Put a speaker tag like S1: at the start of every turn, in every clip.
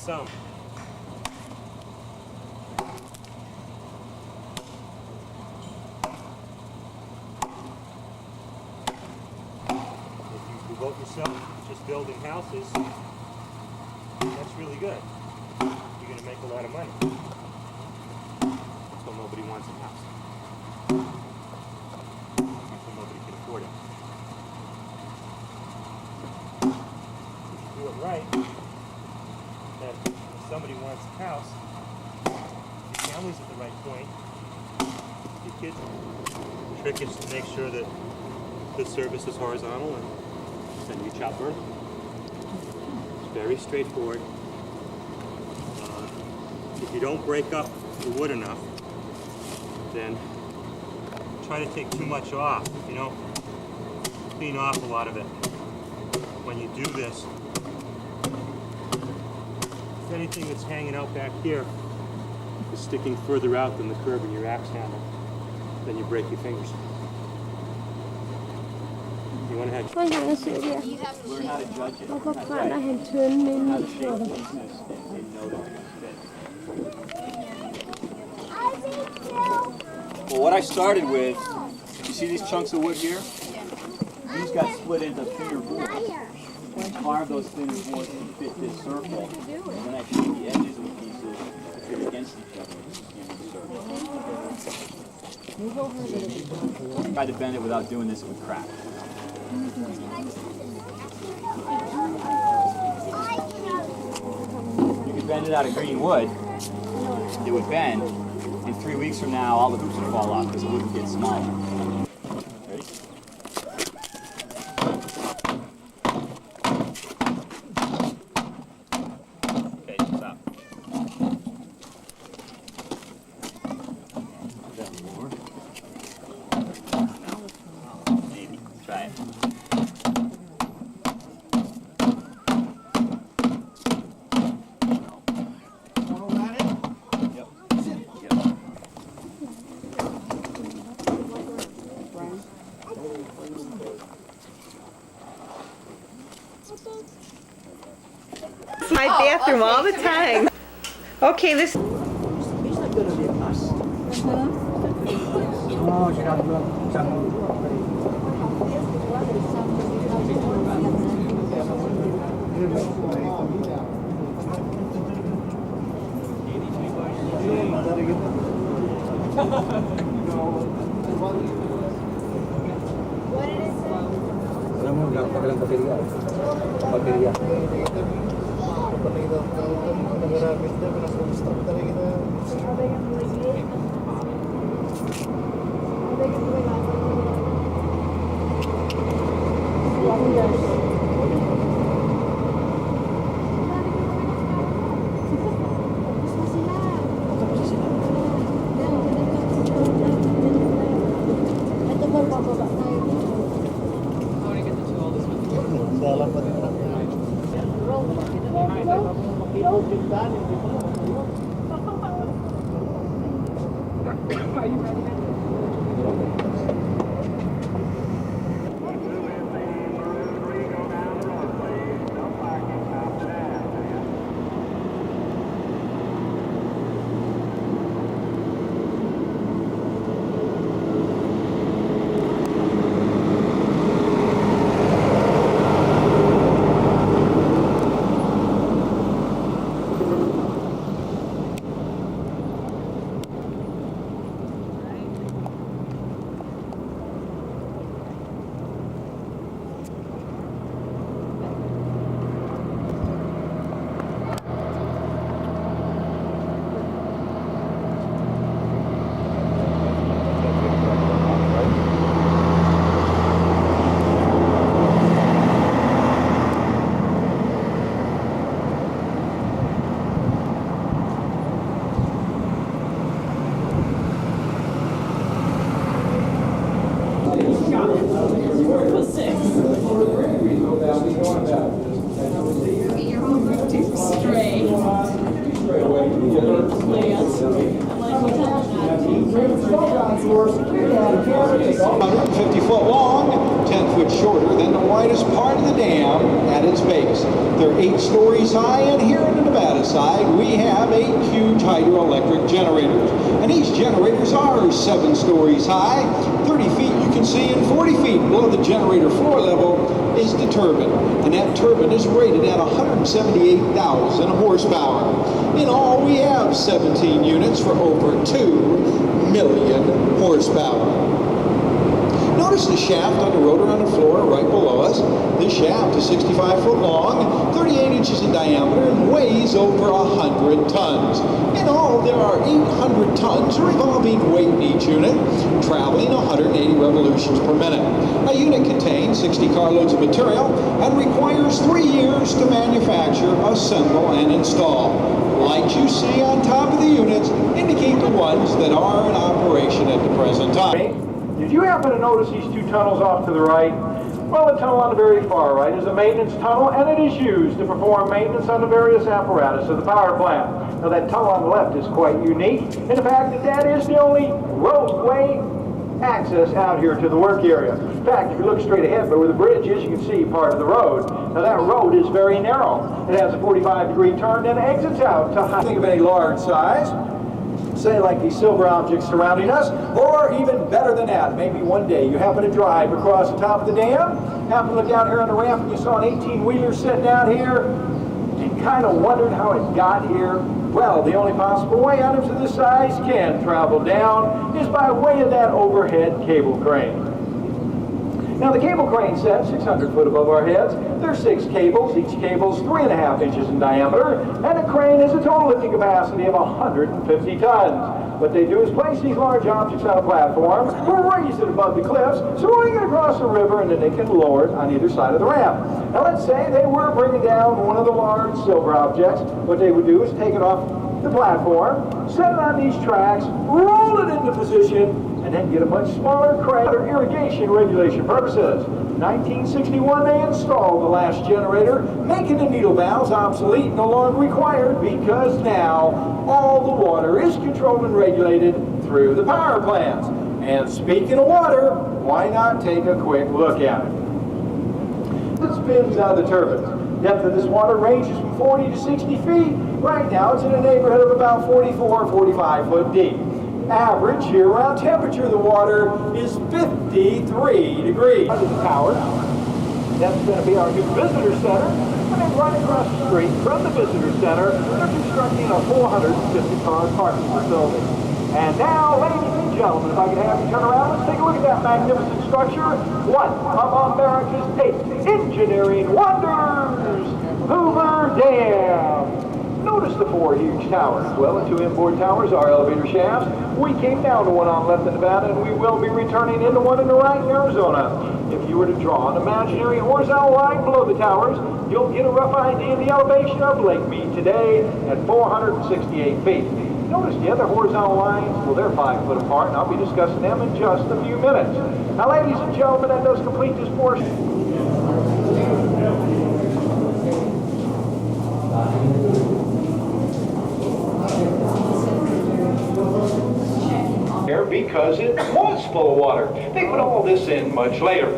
S1: some. If you devote yourself to just building houses, that's really good. You're going to make a lot of money. So nobody wants a house. So nobody can afford it. If you do it right, then if somebody wants a house, your family's at the right point, your kids. The trick is to make sure that the service is horizontal and then you chop vertical. It's very straightforward. If you don't break up the wood enough, then try to take too much off. You know, clean off a lot of it. When you do this, if anything that's hanging out back here is sticking further out than the curve in your axe handle, then you break your fingers. You want to have...
S2: Learn how to judge it. Well, what I started with, you see these chunks of wood here? These got split into thinner boards. I carved those thinner boards to fit this circle, and then I shaped the edges of the pieces to fit against each other in the circle. Tried to bend it without doing this, it would crack. You could bend it out of green wood, it would bend. In 3 weeks from now, all the hoops would fall off because the wood would get smaller. Ready? Okay, stop. Is that more? No. Maybe. Try it.
S3: It's my bathroom all the time. Okay, this.
S2: Oh,
S4: widest part of the dam at its base. They're 8 stories high, and here on the Nevada side, we have 8 huge hydroelectric generators. And these generators are 7 stories high, 30 feet you can see, and 40 feet below the generator floor level is the turbine. And that turbine is rated at 178,000 horsepower. In all, we have 17 units for over 2 million horsepower. Notice the shaft on the rotor on the floor right below us. This shaft is 65 foot long, 38 inches in diameter, and weighs over 100 tons. In all, there are 800 tons of revolving weight in each unit, traveling 180 revolutions per minute. A unit contains 60 carloads of material and requires 3 years to manufacture, assemble, and install. Lights you see on top of the units indicate the ones that are in operation at the present time.
S5: Did you happen to notice these 2 tunnels off to the right? Well, the tunnel on the very far right is a maintenance tunnel, and it is used to perform maintenance on the various apparatus of the power plant. Now, that tunnel on the left is quite unique in the fact that that is the only roadway access out here to the work area. In fact, if you look straight ahead by where the bridge is, you can see part of the road. Now, that road is very narrow. It has a 45-degree turn and exits out to high. Think of any large size, say like these silver objects surrounding us, or even better than that, maybe one day you happen to drive across the top of the dam, happen to look down here on the ramp and you saw an 18-wheeler sitting down here, and kind of wondered how it got here. Well, the only possible way items of this size can travel down is by way of that overhead cable crane. Now, the cable crane set 600 foot above our heads. There's 6 cables. Each cable is 3.5 inches in diameter, and the crane has a total lifting capacity of 150 tons. What they do is place these large objects on a platform, raise it above the cliffs, so we get across the river, and then they can lower it on either side of the ramp. Now, let's say they were bringing down one of the large silver objects. What they would do is take it off the platform, set it on these tracks, roll it into position, and then get a much smaller crane for irrigation regulation purposes. 1961, they installed the last generator, making the needle valves obsolete, no longer required, because now all the water is controlled and regulated through the power plants. And speaking of water, why not take a quick look at it? It spins out of the turbines. Depth of this water ranges from 40 to 60 feet. Right now, it's in a neighborhood of about 44, 45 foot deep. Average year-round temperature of the water is 53 degrees. Under the tower, that's going to be our new visitor center. And then right across the street from the visitor center, they're constructing a 450-car parking facility. And now, ladies and gentlemen, if I could have you turn around, let's take a look at that magnificent structure. One of America's 8 engineering wonders, Hoover Dam. Notice the 4 huge towers. Well, the 2 inboard towers are elevator shafts. We came down to one on left in Nevada, and we will be returning into one in the right in Arizona. If you were to draw an imaginary horizontal line below the towers, you'll get a rough idea of the elevation of Lake Mead today at 468 feet. Notice the other horizontal lines, well, they're 5 foot apart, and I'll be discussing them in just a few minutes. Now, ladies and gentlemen, that does complete this portion. Because it was full of water. They put all this in much later.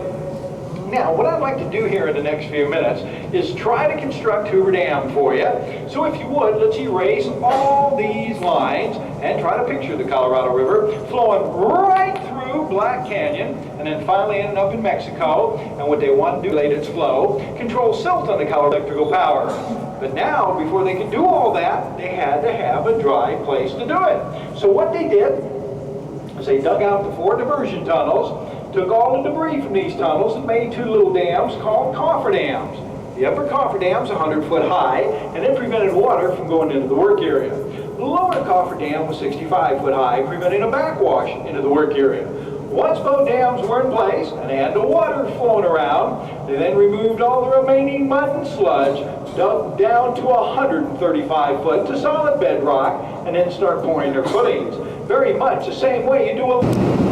S5: Now, what I'd like to do here in the next few minutes is try to construct Hoover Dam for you. So if you would, let's erase all these lines and try to picture the Colorado River flowing right through Black Canyon and then finally ending up in Mexico. And what they want to do, regulate its flow, control silt on the Colorado electrical power. But now, before they could do all that, they had to have a dry place to do it. So what they did is they dug out the 4 diversion tunnels, took all the debris from these tunnels and made 2 little dams called cofferdams. The upper cofferdam is 100 foot high, and it prevented water from going into the work area. The lower cofferdam was 65 foot high, preventing a backwash into the work area. Once both dams were in place and had the water flowing around, they then removed all the remaining mud and sludge, dug down to 135 foot to solid bedrock, and then start pouring their footings. Very much the same way you do a...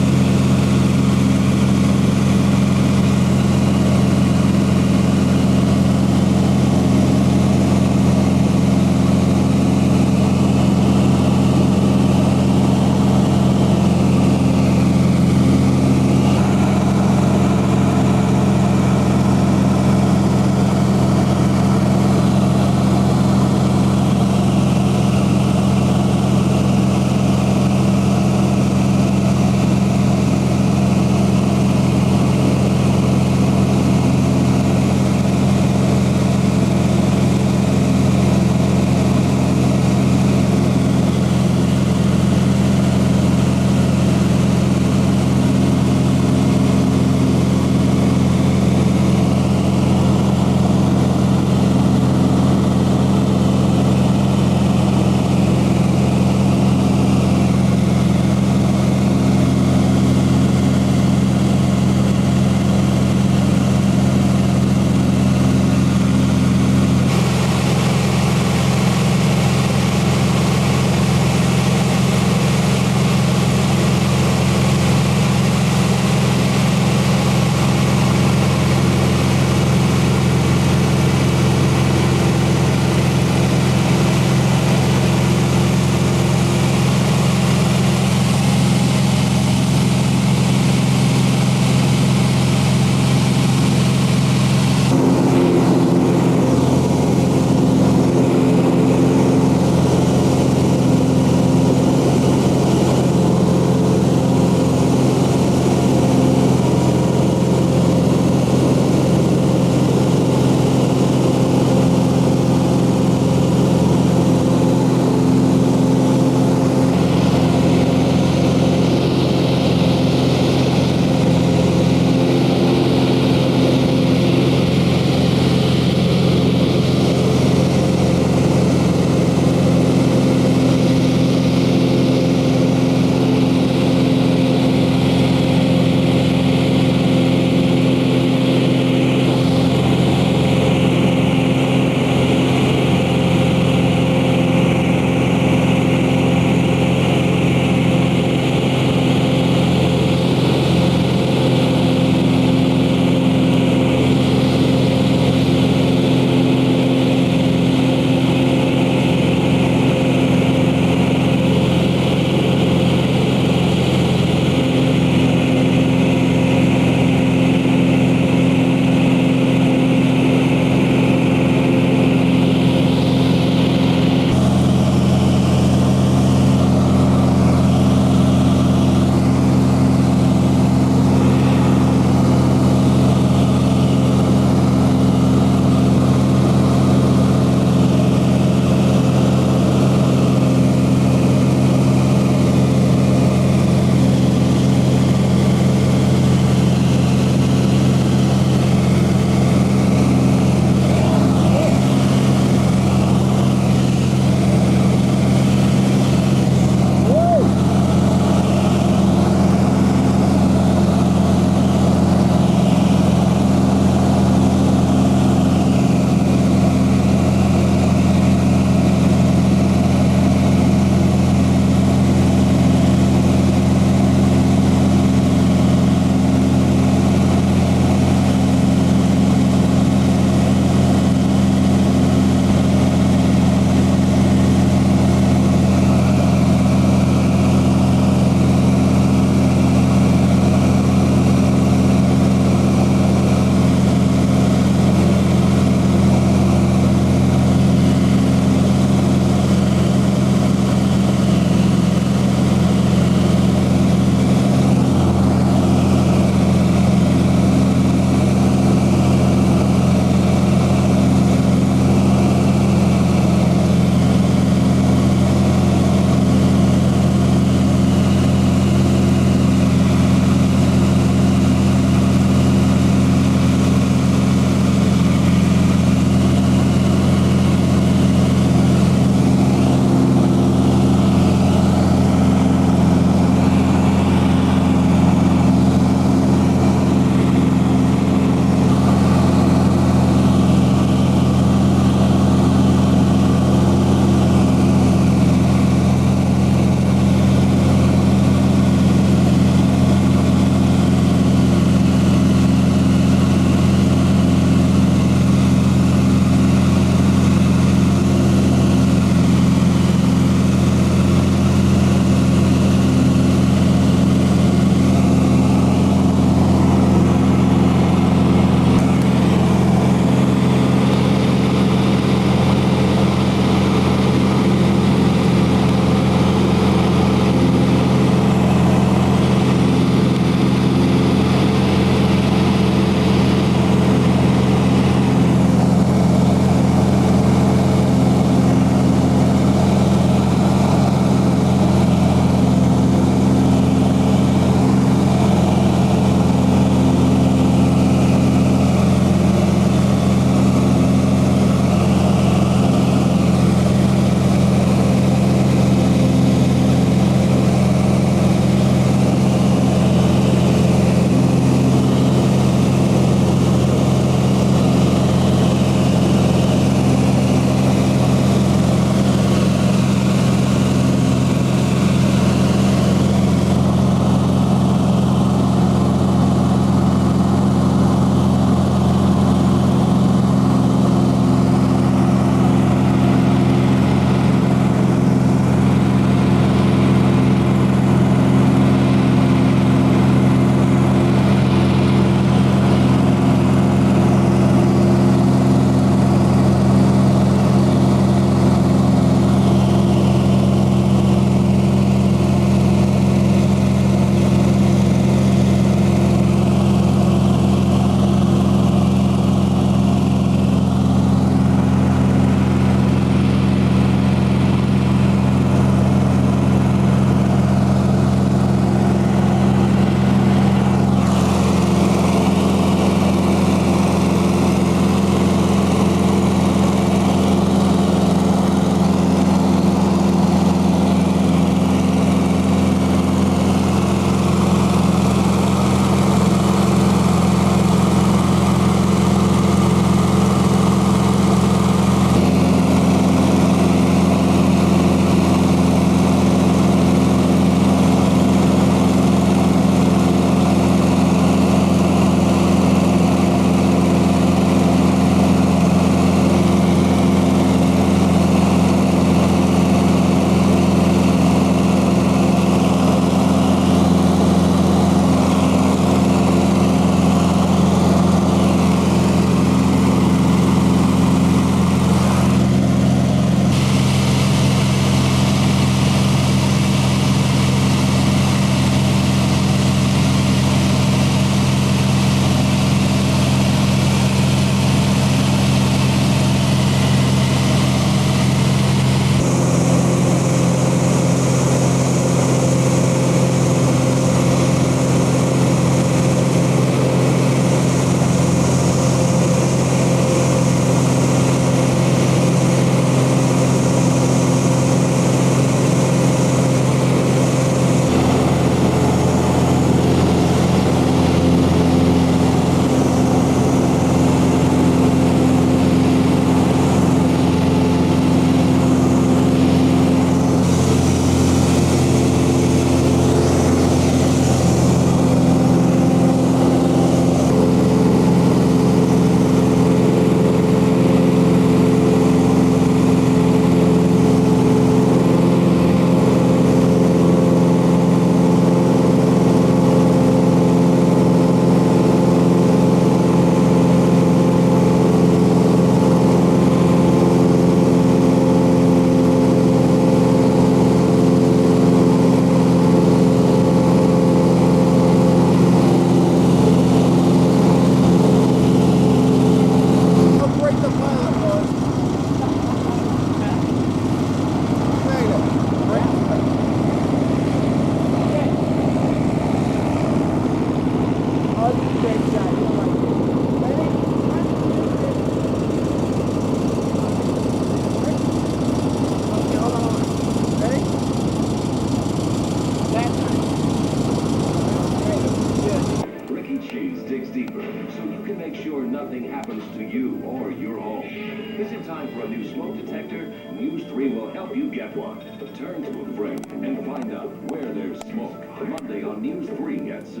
S6: digs deeper so you can make sure nothing happens to you or your home. Is it time for a new smoke detector? News 3 will help you get one. Turn to a friend and find out where there's smoke. Monday on News 3 at 6.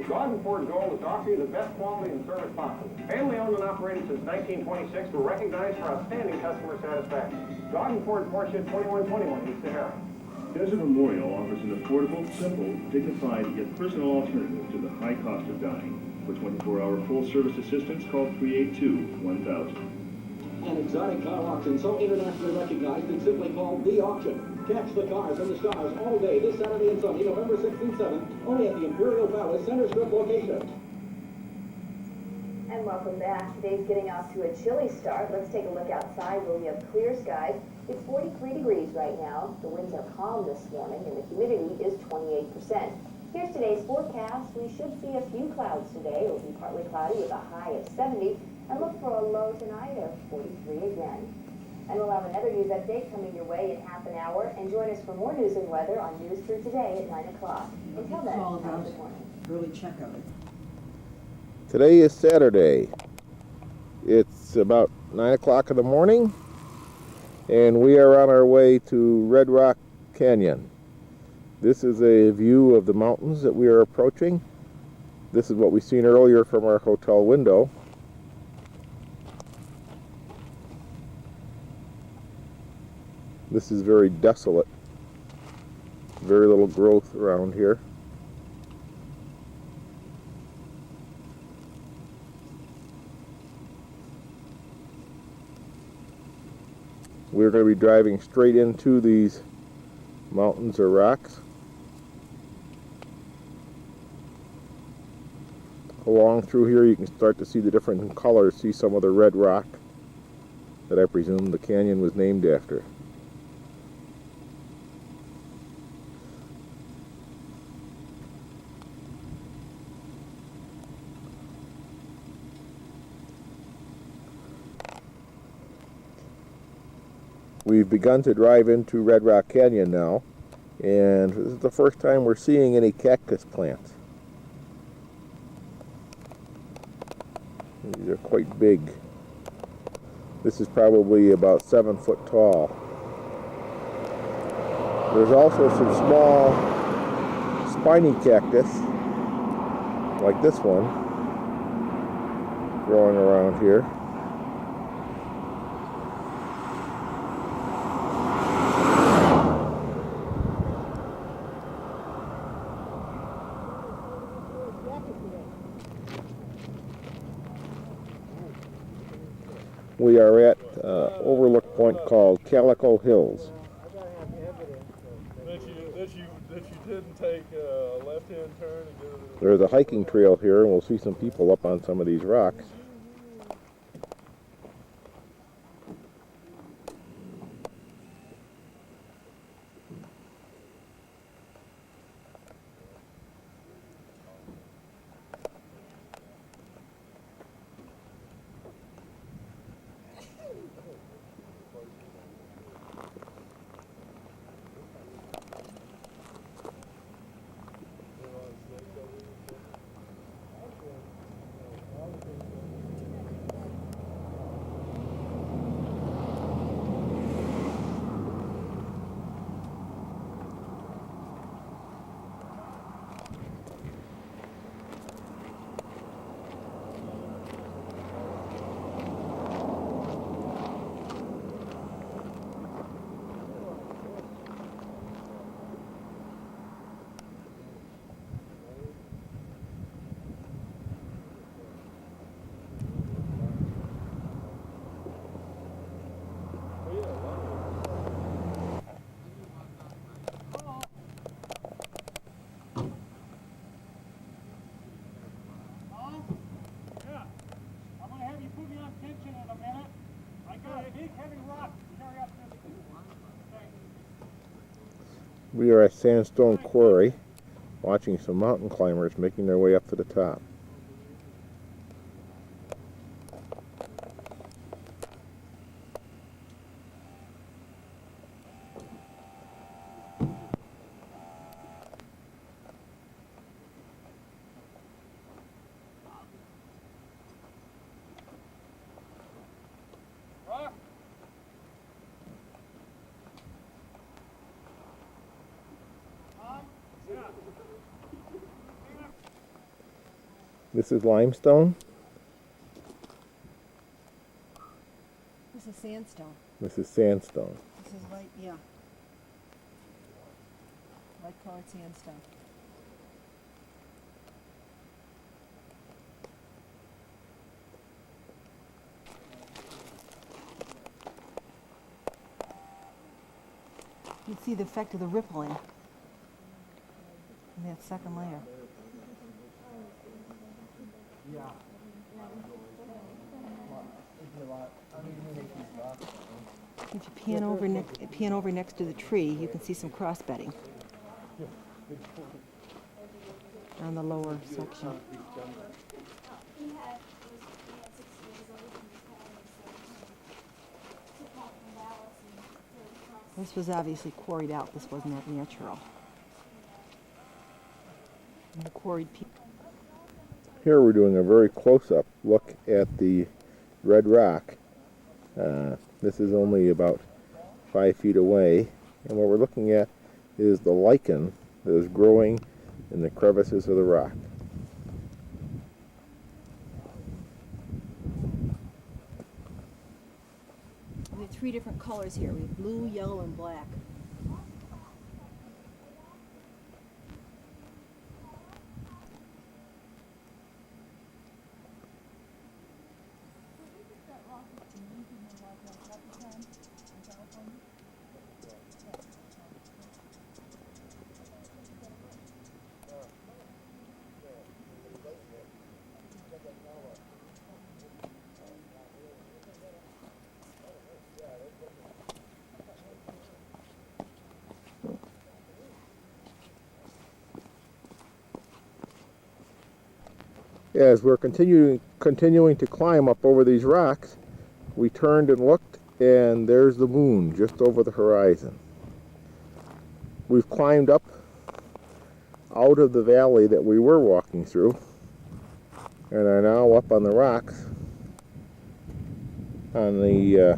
S5: Gordon Ford Gold is offering you the best quality and service possible. Family owned and operated since 1926, we're recognized for outstanding customer satisfaction. Gordon Ford Porsche 2121 East Sahara.
S7: Desert Memorial offers an affordable, simple, dignified, yet personal alternative to the high cost of dying. For 24-hour full-service assistance, call 382-1000.
S8: An exotic car auction so internationally recognized it's simply called The Auction. Catch the cars and the stars all day this Saturday and Sunday, November 6th and 7th, only at the Imperial Palace Center Strip location.
S9: And welcome back. Today's getting off to a chilly start. Let's take a look outside where we have clear skies. It's 43 degrees right now. The winds are calm this morning and the humidity is 28%. Here's today's forecast. We should see a few clouds today. It will be partly cloudy with a high of 70. And look for a low tonight of 43 again. And we'll have another news update coming your way in half an hour. And join us for more news and weather on News 3 Today at 9 o'clock. Until then, have a good morning.
S10: Early checkout.
S11: Today is Saturday. It's about 9 o'clock in the morning, and we are on our way to Red Rock Canyon. This is a view of the mountains that we are approaching. This is what we seen earlier from our hotel window. This is very desolate. Very little growth around here. We're going to be driving straight into these mountains or rocks. Along through here you can start to see the different colors, see some of the red rock that I presume the canyon was named after. We've begun to drive into Red Rock Canyon now, and this is the first time we're seeing any cactus plants. These are quite big. This is probably about 7 foot tall. There's also some small spiny cactus, like this one, growing around here. We are at overlook point called Calico Hills.
S7: That you didn't take a left-hand turn and go to
S11: There's a hiking trail here, and we'll see some people up on some of these rocks. We are at Sandstone Quarry, watching some mountain climbers making their way up to the top. This is limestone.
S10: This is sandstone.
S11: This is sandstone.
S10: This is light, yeah. Light colored sandstone. You can see the effect of the rippling in that second layer. If you pan over next to the tree, you can see some cross bedding on the lower section. This was obviously quarried out. This wasn't that natural. And the quarried people.
S11: Here we're doing a very close-up look at the red rock. This is only about 5 feet away, and what we're looking at is the lichen that is growing in the crevices of the rock.
S10: We have 3 different colors here. We have blue, yellow, and black.
S11: As we're continuing to climb up over these rocks, we turned and looked, and there's the moon just over the horizon. We've climbed up out of the valley that we were walking through and are now up on the rocks on the